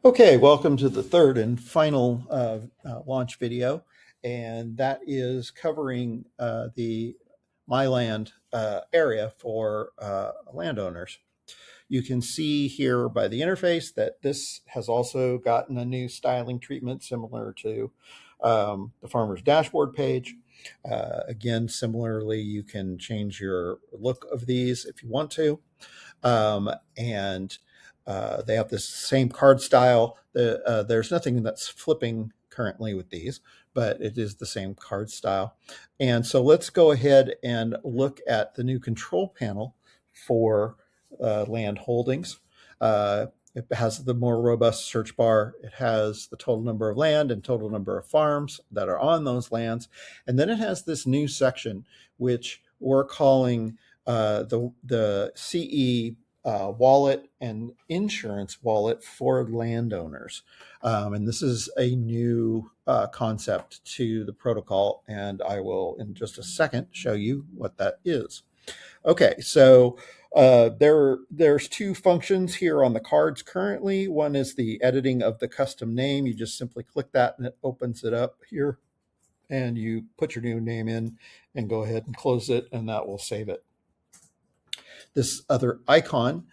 Okay, welcome to the third and final launch video, and that is covering the MyLand area for landowners. You can see here by the interface that this has also gotten a new styling treatment similar to the farmer's dashboard page. Again, similarly, you can change your look of these if you want to. And they have this same card style. There's nothing that's flipping currently with these, but it is the same card style. And so let's go ahead and look at the new control panel for land holdings. It has the more robust search bar. It has the total number of land and total number of farms that are on those lands. And then it has this new section, which we're calling the CE wallet and insurance wallet for landowners. And this is a new concept to the protocol, and I will in just a second show you what that is. Okay, so there's two functions here on the cards currently. One is the editing of the custom name. You just simply click that and it opens it up here, and you put your new name in and go ahead and close it, and that will save it. This other icon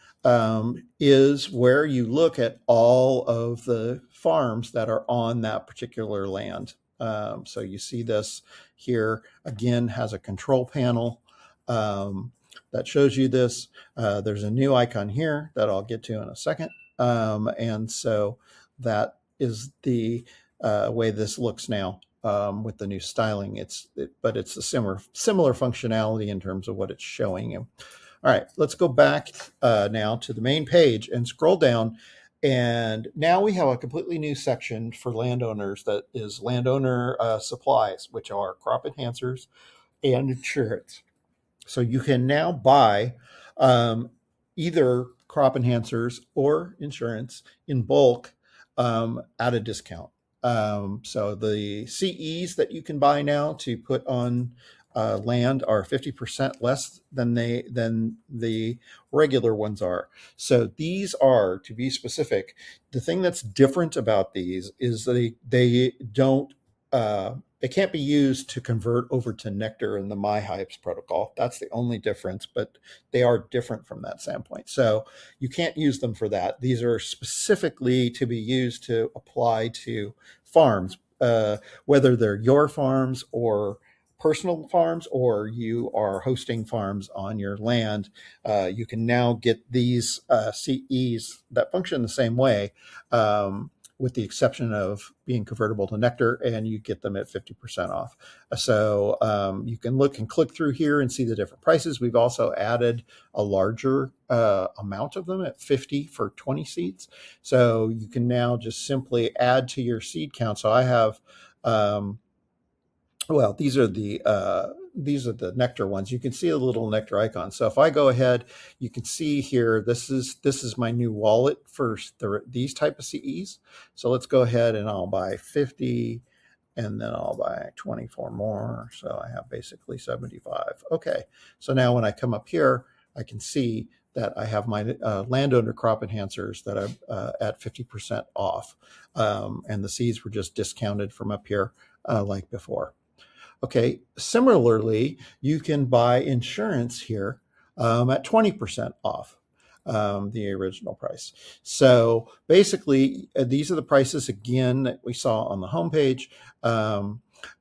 is where you look at all of the farms that are on that particular land. So you see this here, again, has a control panel that shows you this. There's a new icon here that I'll get to in a second. And so that is the way this looks now. With the new styling, but it's a similar functionality in terms of what it's showing you. All right, let's go back now to the main page and scroll down. And now we have a completely new section for landowners that is landowner supplies, which are crop enhancers and insurance. So you can now buy either crop enhancers or insurance in bulk at a discount. So the CEs that you can buy now to put on land are 50% less than the regular ones are. So these are, to be specific, the thing that's different about these is they don't they can't be used to convert over to Nectar and the MyHypes protocol. That's the only difference, but they are different from that standpoint. So you can't use them for that. These are specifically to be used to apply to farms, whether they're your farms or personal farms, or you are hosting farms on your land. You can now get these CEs that function the same way, with the exception of being convertible to Nectar, and you get them at 50% off. So you can look and click through here and see the different prices. We've also added a larger amount of them at 50 for 20 seeds. So you can now just simply add to your seed count. So I have well, these are the Nectar ones. You can see a little Nectar icon. So if I go ahead, you can see here, this is my new wallet for these type of CEs. So let's go ahead and I'll buy 50, and then I'll buy 24 more. So I have basically 75. Okay. So now when I come up here, I can see that I have my landowner crop enhancers that are at 50% off. And the seeds were just discounted from up here like before. Okay, similarly, you can buy insurance here at 20% off the original price. So basically, these are the prices again that we saw on the homepage,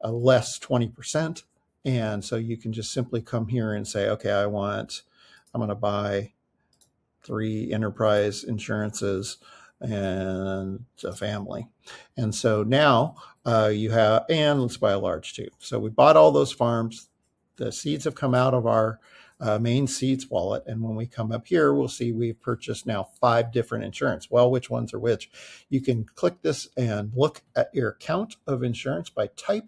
less 20%. And so you can just simply come here and say, okay, I'm going to buy 3 enterprise insurances and a family. And so now you have, and let's buy a large too. So we bought all those farms. The seeds have come out of our main seeds wallet. And when we come up here, we'll see we've purchased now 5 different insurance. Well, which ones are which? You can click this and look at your count of insurance by type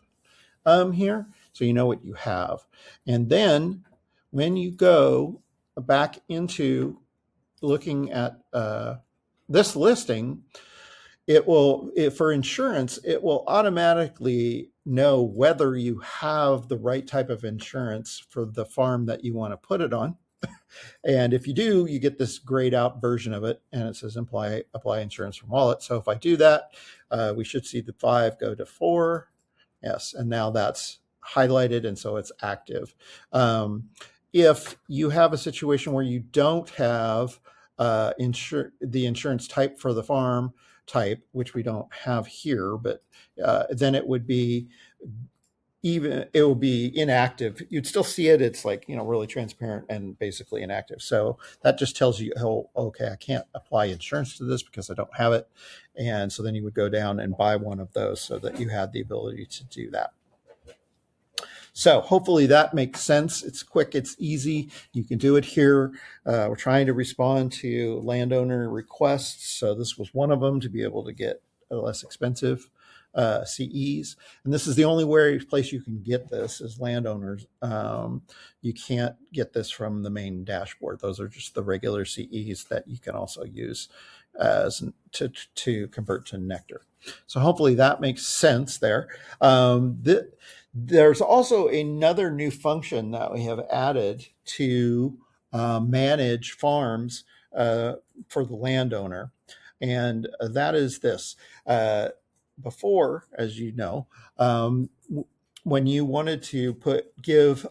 here, so you know what you have. And then when you go back into looking at this listing, for insurance, it will automatically know whether you have the right type of insurance for the farm that you want to put it on. And if you do, you get this grayed out version of it, and it says apply insurance from wallet. So if I do that, we should see the 5 go to 4. Yes, and now that's highlighted, and so it's active. If you have a situation where you don't have the insurance type for the farm type, which we don't have here, but then it would be it will be inactive. You'd still see it. It's like, really transparent and basically inactive. So that just tells you, oh, okay, I can't apply insurance to this because I don't have it. And so then you would go down and buy one of those so that you had the ability to do that. So hopefully that makes sense. It's quick, it's easy. You can do it here. We're trying to respond to landowner requests. So this was one of them, to be able to get a less expensive CEs. And this is the only place you can get this as landowners. You can't get this from the main dashboard. Those are just the regular CEs that you can also use as to convert to Nectar. So hopefully that makes sense there. There's also another new function that we have added to manage farms for the landowner. And that is this. Before, as you know, when you wanted to give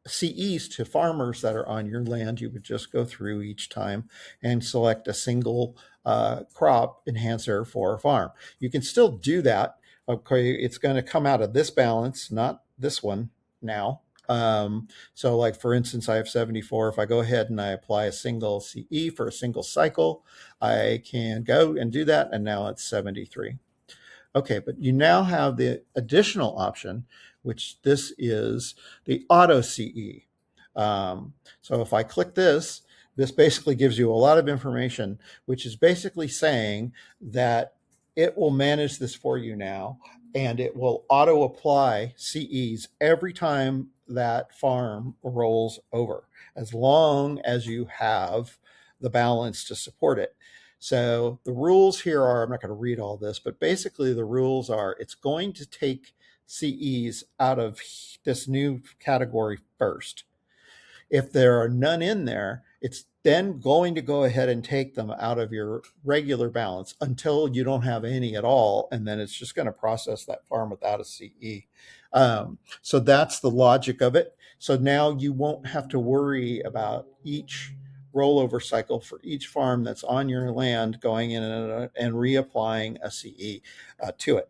CEs to farmers that are on your land, you would just go through each time and select a single crop enhancer for a farm. You can still do that. Okay, it's going to come out of this balance, not this one now. So like, for instance, I have 74. If I go ahead and I apply a single CE for a single cycle, I can go and do that. And now it's 73. Okay, but you now have the additional option, which this is the auto CE. So if I click this basically gives you a lot of information, which is basically saying that it will manage this for you now, and it will auto apply CEs every time that farm rolls over, as long as you have the balance to support it. So the rules here are, I'm not going to read all this, but basically the rules are, it's going to take CEs out of this new category first. If there are none in there, it's then going to go ahead and take them out of your regular balance until you don't have any at all. And then it's just going to process that farm without a CE. So that's the logic of it. So now you won't have to worry about each rollover cycle for each farm that's on your land going in and reapplying a CE to it.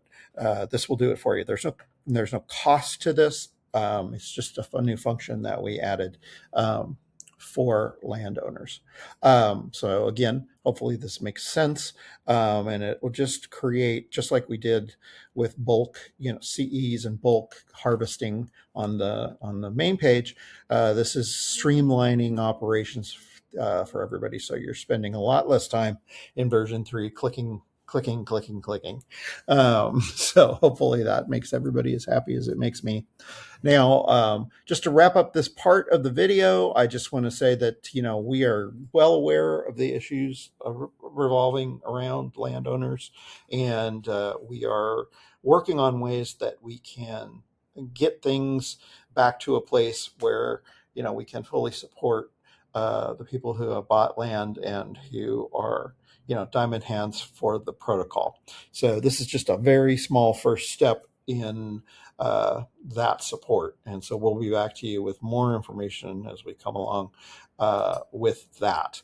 This will do it for you. There's no cost to this. It's just a new function that we added for landowners. So again, hopefully this makes sense, and it will just create, just like we did with bulk, CEs and bulk harvesting on the main page. This is streamlining operations for everybody. So you're spending a lot less time in version 3 clicking. So hopefully that makes everybody as happy as it makes me. Now, just to wrap up this part of the video, I just want to say that, we are well aware of the issues revolving around landowners, and we are working on ways that we can get things back to a place where, we can fully support the people who have bought land and who are, diamond hands for the protocol. So this is just a very small first step in that support. And so we'll be back to you with more information as we come along with that.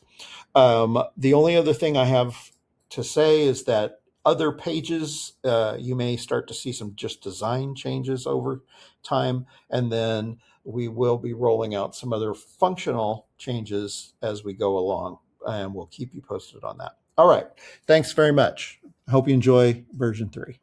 The only other thing I have to say is that other pages, you may start to see some just design changes over time. And then we will be rolling out some other functional changes as we go along, and we'll keep you posted on that. All right. Thanks very much. I hope you enjoy version 3.